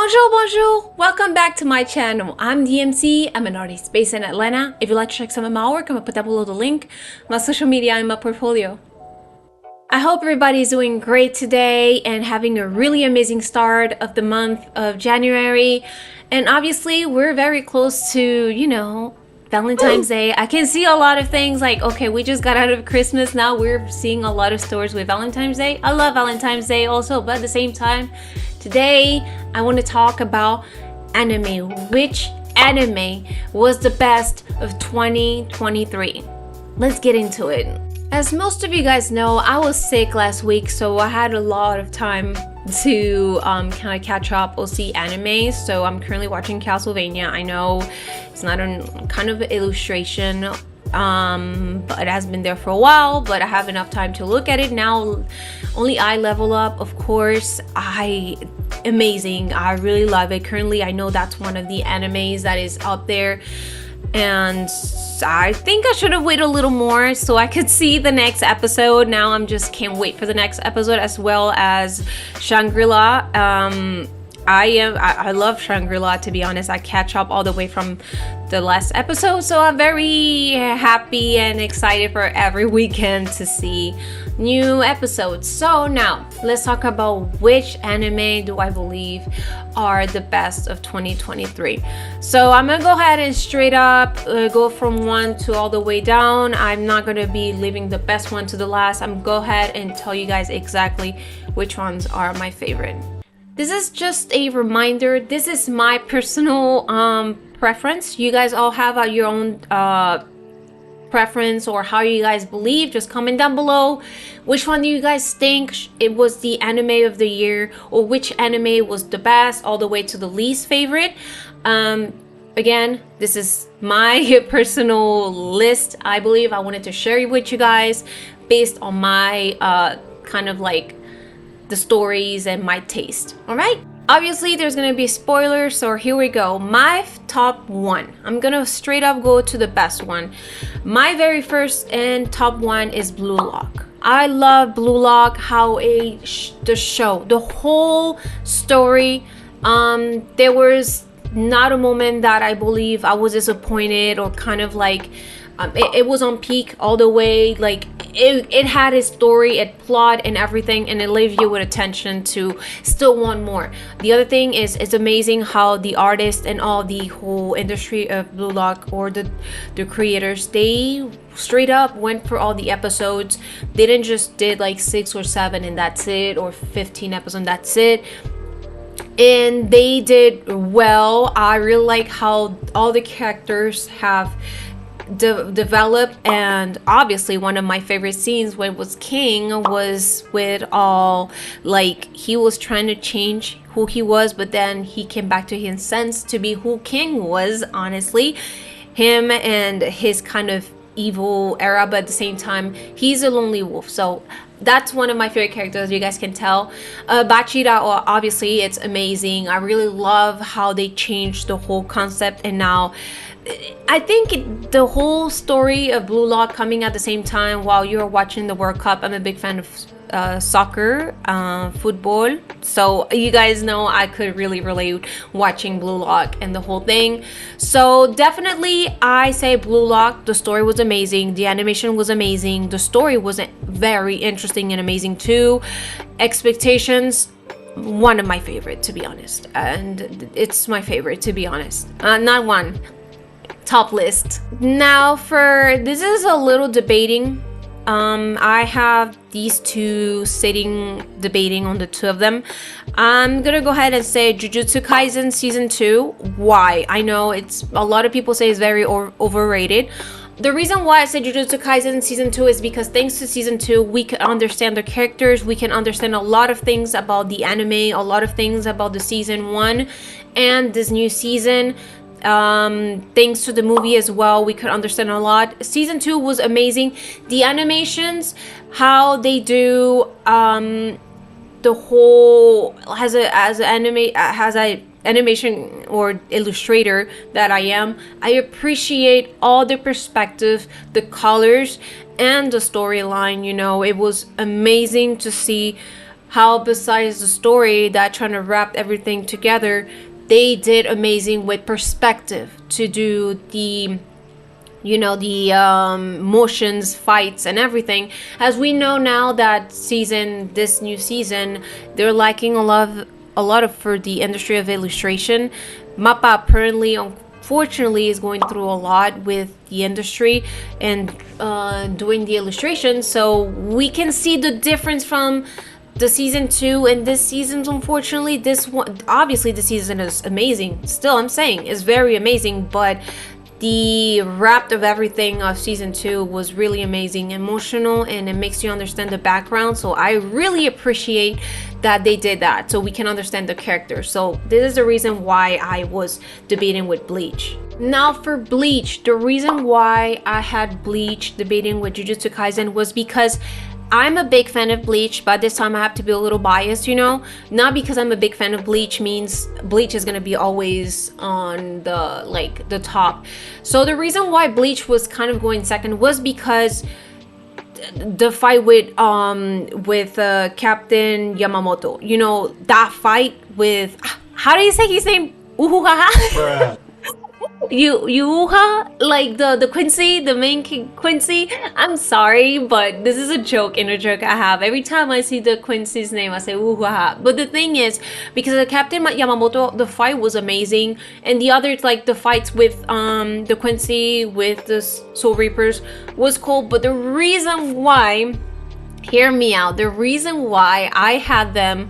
Bonjour, bonjour! Welcome back to my channel. I'm DMC. I'm an artist based in Atlanta. If you'd like to check some of my work, I'm gonna put down below the link, my social media, and my portfolio. I hope everybody's doing great today and having a really amazing start of the month of January. And obviously, we're very close to, Valentine's Day. I can see a lot of things like, okay, we just got out of Christmas. Now we're seeing a lot of stores with Valentine's Day. I love Valentine's Day also, but at the same time, today I want to talk about anime. Which anime was the best of 2023? Let's get into it. As most of you guys know, I was sick last week, so I had a lot of time to kind of catch up or see anime. So I'm currently watching Castlevania. I know it's not a kind of illustration, but it has been there for a while, but I have enough time to look at it now. Only I level up, of course. Amazing. I really love it. Currently, I know that's one of the animes that is up there, and I think I should have waited a little more so I could see the next episode. Now I'm just can't wait for the next episode, as well as Shangri-La. I love Shangri-La, to be honest. I catch up all the way from the last episode, so I'm very happy and excited for every weekend to see new episodes. So now let's talk about which anime do I believe are the best of 2023. So I'm gonna go ahead and straight up go from one to all the way down. I'm not gonna be leaving the best one to the last. I'm gonna go ahead and tell you guys exactly which ones are my favorite. This is just a reminder. This is my personal preference. You guys all have your own preference or how you guys believe. Just comment down below which one do you guys think it was the anime of the year, or which anime was the best all the way to the least favorite. Again, this is my personal list. I believe I wanted to share it with you guys based on my kind of like the stories and my taste. All right, obviously there's gonna be spoilers, so here we go. My top one, I'm gonna straight up go to the best one. My very first and top one is Blue Lock. I love Blue Lock, how the show, the whole story, there was not a moment that I believe I was disappointed or kind of like it was on peak all the way. Like it had a story, a plot, and everything, and it leaves you with attention to still want more. The other thing is, it's amazing how the artists and all the whole industry of Blue Lock, or the creators, they straight up went for all the episodes. They didn't just did like 6 or 7 and that's it, or 15 episodes and that's it. And they did well. I really like how all the characters have developed, and obviously one of my favorite scenes when it was King was with all like he was trying to change who he was, but then he came back to his sense to be who King was. Honestly, him and his kind of evil era, but at the same time he's a lonely wolf. So that's one of my favorite characters, you guys can tell. Bachira, obviously it's amazing. I really love how they changed the whole concept, and now I think the whole story of Blue Lock coming at the same time while you're watching the World Cup. I'm a big fan of soccer, football, so you guys know I could really relate watching Blue Lock and the whole thing. So definitely I say Blue Lock. The story was amazing, the animation was amazing, the story was very interesting and amazing too. Expectations, one of my favorite, to be honest, and it's my favorite, to be honest. Not one, top list. Now for this is a little debating. I have these two sitting debating on the two of them. I'm gonna go ahead and say Jujutsu Kaisen season 2. Why? I know it's a lot of people say it's very overrated. The reason why I say Jujutsu Kaisen season 2 is because thanks to season 2 we can understand the characters, we can understand a lot of things about the anime, a lot of things about the season 1 and this new season. Thanks to the movie as well, we could understand a lot. Season 2 was amazing. The animations, how they do the whole as a animation or illustrator that I am, I appreciate all the perspective, the colors, and the storyline. It was amazing to see how besides the story that trying to wrap everything together, they did amazing with perspective to do the the motions, fights, and everything. As we know now that this new season, they're lacking a lot of for the industry of illustration. Mappa apparently, unfortunately, is going through a lot with the industry and doing the illustration. So we can see the difference from the season 2 and this season's. Unfortunately, this one, obviously the season is amazing still, I'm saying is very amazing, but the wrap of everything of season 2 was really amazing, emotional, and it makes you understand the background. So I really appreciate that they did that so we can understand the characters. So this is the reason why I was debating with Bleach. Now for Bleach, the reason why I had Bleach debating with Jujutsu Kaisen was because I'm a big fan of Bleach, but this time I have to be a little biased, not because I'm a big fan of Bleach means Bleach is gonna be always on the top. So the reason why Bleach was kind of going second was because the fight with Captain Yamamoto, that fight with, how do you say his name? Uhuhaha. Yuha, like the Quincy, the main king Quincy. I'm sorry, but this is a joke, inner joke I have. Every time I see the Quincy's name, I say ooh-ha-ha. But the thing is, because the Captain Yamamoto, the fight was amazing, and the other, like the fights with the Quincy with the Soul Reapers was cool. But the reason why, hear me out, the reason why I had them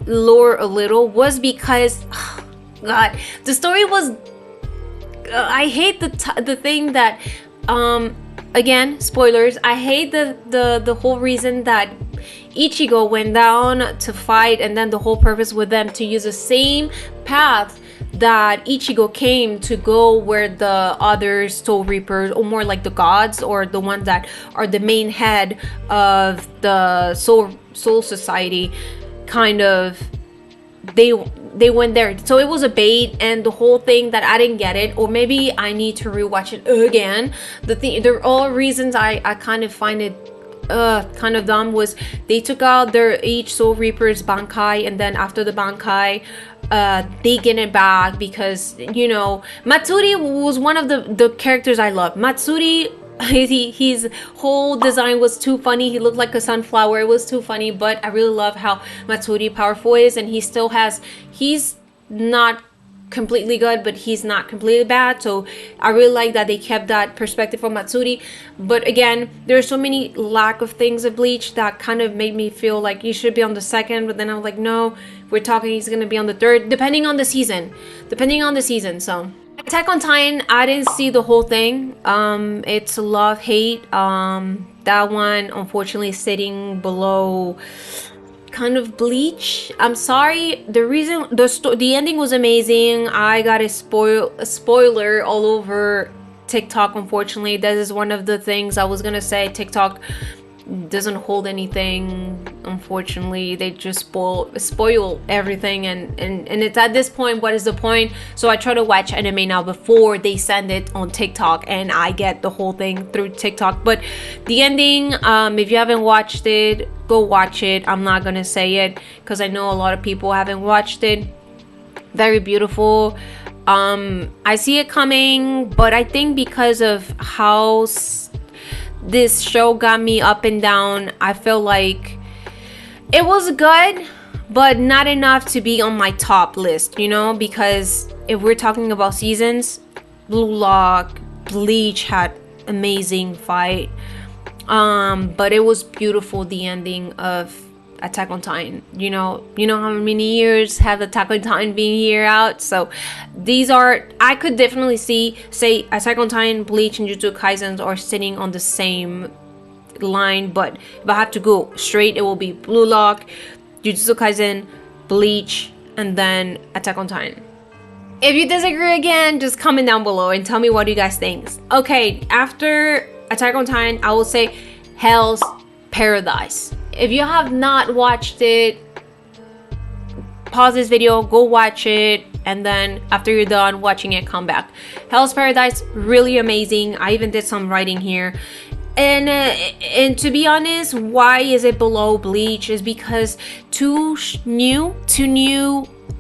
lower a little was because, oh God, the story was. I hate the thing that, again, spoilers. I hate the whole reason that Ichigo went down to fight, and then the whole purpose with them to use the same path that Ichigo came to go, where the other Soul Reapers, or more like the gods, or the ones that are the main head of the Soul Society, kind of. They went there, so it was a bait, and the whole thing that I didn't get it, or maybe I need to rewatch it again. There are all reasons I kind of find it kind of dumb. Was they took out their each Soul Reaper's Bankai, and then after the Bankai, they get it back because Matsuri was one of the characters I love. Matsuri. His whole design was too funny. He looked like a sunflower. It was too funny, but I really love how Matsuri powerful is, and he's not completely good, but he's not completely bad. So I really like that they kept that perspective from Matsuri. But again, there's so many lack of things of Bleach that kind of made me feel like he should be on the second, but then I was like, no, we're talking he's gonna be on the third, depending on the season. So Attack on Titan, I didn't see the whole thing. It's love-hate. That one, unfortunately, is sitting below kind of Bleach. I'm sorry. The reason the ending was amazing. I got a spoiler all over TikTok. Unfortunately, that is one of the things I was gonna say. TikTok doesn't hold anything. Unfortunately, they just spoil everything, and it's at this point, what is the point? So I try to watch anime now before they send it on TikTok, and I get the whole thing through TikTok. But the ending, if you haven't watched it, go watch it. I'm not gonna say it because I know a lot of people haven't watched it. Very beautiful. I see it coming, but I think because of how this show got me up and down, I feel like it was good, but not enough to be on my top list, because if we're talking about seasons, Blue Lock, Bleach had amazing fight, but it was beautiful, the ending of Attack on Titan. You know how many years have Attack on Titan been here out? So these are, I could definitely say Attack on Titan, Bleach, and Jujutsu Kaisen are sitting on the same line, but if I have to go straight, it will be Blue Lock, Jujutsu Kaisen, Bleach, and then Attack on Titan. If you disagree again, just comment down below and tell me what you guys think. Okay, after Attack on Titan, I will say Hell's Paradise. If you have not watched it, pause this video, go watch it, and then after you're done watching it, come back. Hell's Paradise, really amazing. I even did some writing here. And to be honest, why is it below Bleach is because too new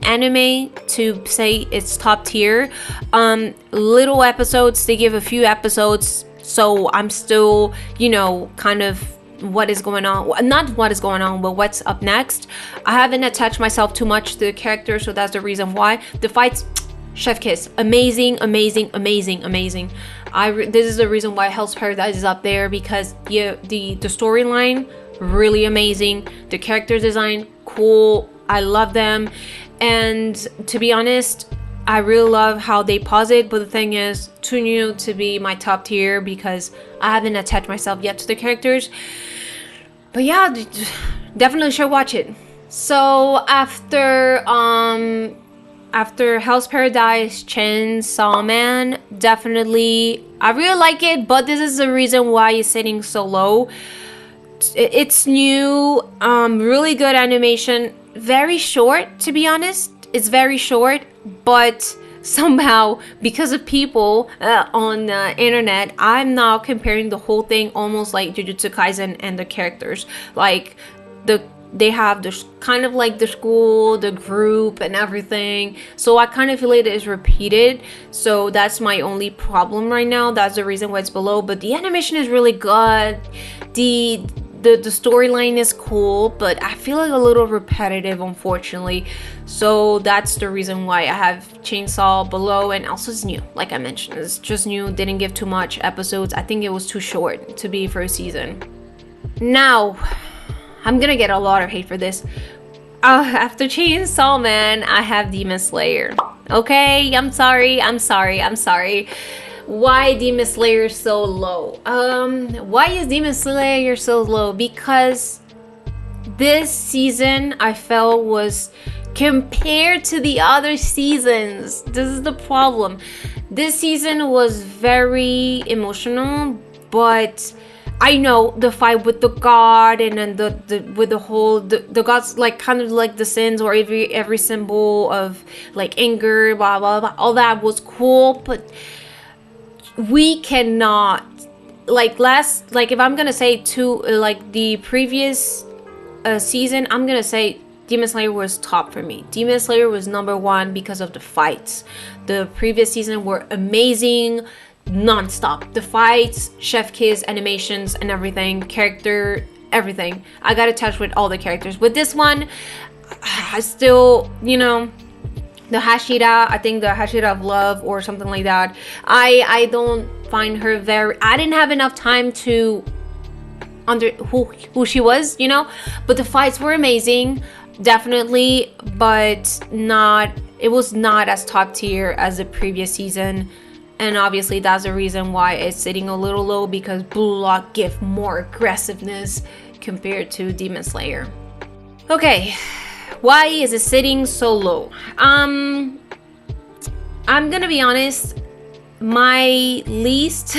anime to say it's top tier. Little episodes, they give a few episodes, so I'm still, kind of what is going on, not what is going on, but what's up next. I haven't attached myself too much to the character, so that's the reason why. The fights, chef kiss, amazing. This is the reason why Hell's Paradise is up there, because the storyline really amazing, the character design cool, I love them, and to be honest, I really love how they pause it. But the thing is, too new to be my top tier because I haven't attached myself yet to the characters. But yeah, definitely should watch it. So after Hell's Paradise, Chainsaw Man, definitely, I really like it, but this is the reason why it's sitting so low. It's new, really good animation, very short, to be honest. It's very short, but somehow, because of people on the internet, I'm now comparing the whole thing almost like Jujutsu Kaisen and the characters. Like, they have this kind of like the school, the group, and everything. So I kind of feel it is repeated. So that's my only problem right now. That's the reason why it's below. But the animation is really good. The storyline is cool, but I feel like a little repetitive, unfortunately. So that's the reason why I have Chainsaw below, and also it's new. Like I mentioned, it's just new. Didn't give too much episodes. I think it was too short to be first season. Now, I'm gonna get a lot of hate for this. After Chainsaw Man, I have Demon Slayer. Okay, I'm sorry. Why Demon Slayer so low? Why is Demon Slayer so low? Because this season I felt was, compared to the other seasons, this is the problem. This season was very emotional, but I know the fight with the god, and then the gods, like kind of like the sins, or every symbol of like anger, blah blah blah, all that was cool, but we cannot, like if I'm gonna say like the previous season, I'm gonna say Demon Slayer was top for me. Demon Slayer was number one because of the fights. The previous season were amazing, non-stop. The fights, chef kiss, animations, and everything, character, everything. I got attached with all the characters. With this one, I still, the Hashira, I think the Hashira of love or something like that, I don't find her very, I didn't have enough time to under who she was, but the fights were amazing, definitely, but it was not as top tier as the previous season. And obviously that's the reason why it's sitting a little low, because Blue Lock give more aggressiveness compared to Demon Slayer. Okay, why is it sitting so low? I'm gonna be honest, my least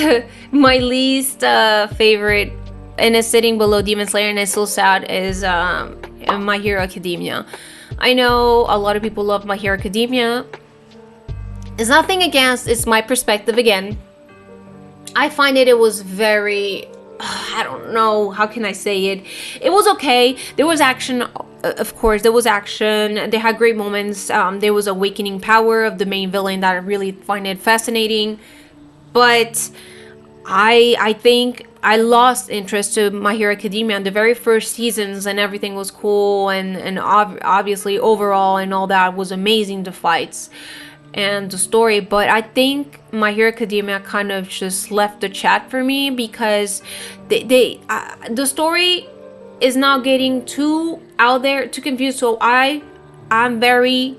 favorite, and it's sitting below Demon Slayer, and it's so sad, is My Hero Academia. I know a lot of people love My Hero Academia. It's nothing against, it's my perspective again. I find it was very, I don't know, how can I say it? It was okay. There was action, of course, there was action. They had great moments. There was awakening power of the main villain that I really find it fascinating. But I think I lost interest to My Hero Academia in the very first seasons, and everything was cool, and obviously overall and all that was amazing, the fights and the story. But I think My Hero Academia kind of just left the chat for me, because the story is now getting too out there, too confused. So I'm very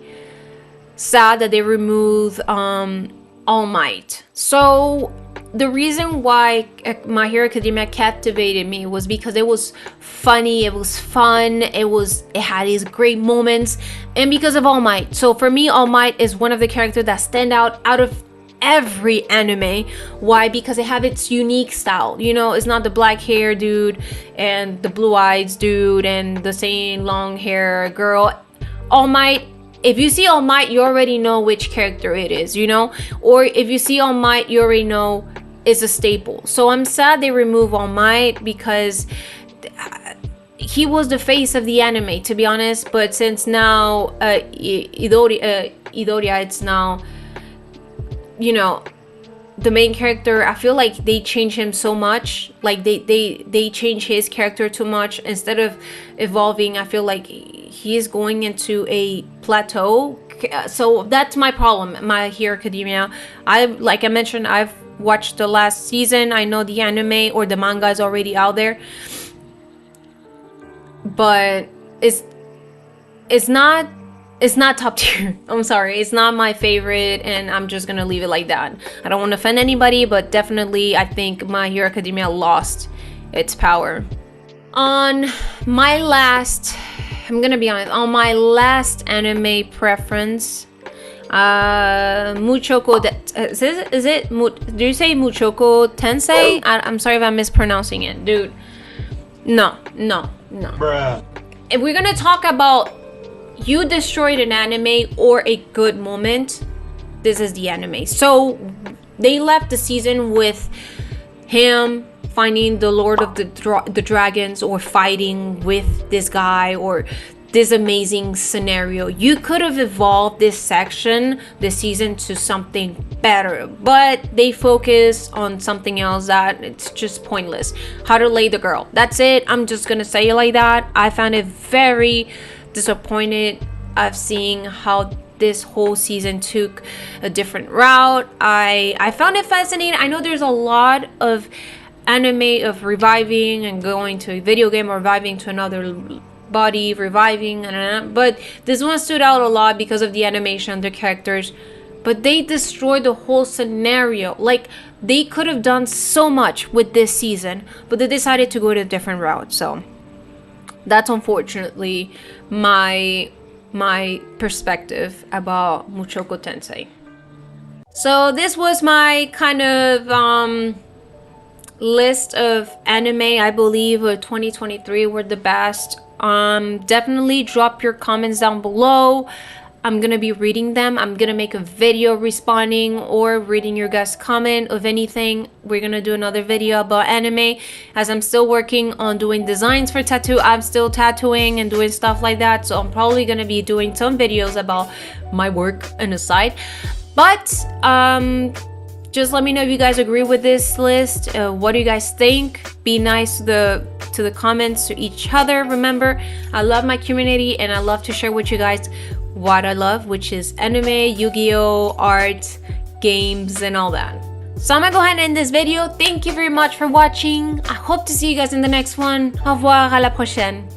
sad that they removed All Might. So the reason why My Hero Academia captivated me was because it was funny, it was fun, it had these great moments, and because of All Might. So for me, All Might is one of the characters that stand out of every anime. Why? Because it have its unique style. It's not the black hair dude and the blue eyes dude and the same long hair girl. All Might, if you see All Might, you already know which character it is, Or if you see All Might, you already know is a staple. So I'm sad they remove All Might because he was the face of the anime, to be honest. But since now Idori, it's now, you know, the main character, I feel like they change him so much. Like they change his character too much. Instead of evolving, I feel like he is going into a plateau. So that's my problem. My Hero Academia, like I mentioned, I've watched the last season. I know the anime or the manga is already out there, but it's not top tier. I'm sorry, it's not my favorite, and I'm just gonna leave it like that. I don't want to offend anybody, but definitely I think My Hero Academia lost its power. On my last, I'm gonna be honest, on my last anime preference, Mushoku, do you say Mushoku Tensei? I'm sorry if I'm mispronouncing it, dude. No. Bruh. If we're gonna talk about you destroyed an anime or a good moment, this is the anime. So they left the season with him finding the Lord of the Dragons, or fighting with this guy, or this amazing scenario. You could have evolved this section, this season, to something better, but they focus on something else that it's just pointless. How to lay the girl, that's it. I'm just gonna say it like that. I found it very disappointed of seeing how this whole season took a different route. I found it fascinating. I know there's a lot of anime of reviving and going to a video game, or reviving to another body, reviving, but this one stood out a lot because of the animation, the characters. But they destroyed the whole scenario. Like, they could have done so much with this season, but they decided to go to a different route. So that's unfortunately my perspective about Mushoku Tensei. So this was my kind of list of anime I believe of 2023 were the best. Definitely drop your comments down below. I'm gonna be reading them. I'm gonna make a video responding or reading your guys' comment of anything. We're gonna do another video about anime, as I'm still working on doing designs for tattoo. I'm still tattooing and doing stuff like that, so I'm probably gonna be doing some videos about my work on the side. But just let me know if you guys agree with this list. What do you guys think? Be nice to the comments, to each other. Remember, I love my community and I love to share with you guys what I love, which is anime, Yu-Gi-Oh, art, games, and all that. So I'm gonna go ahead and end this video. Thank you very much for watching. I hope to see you guys in the next one. Au revoir, à la prochaine.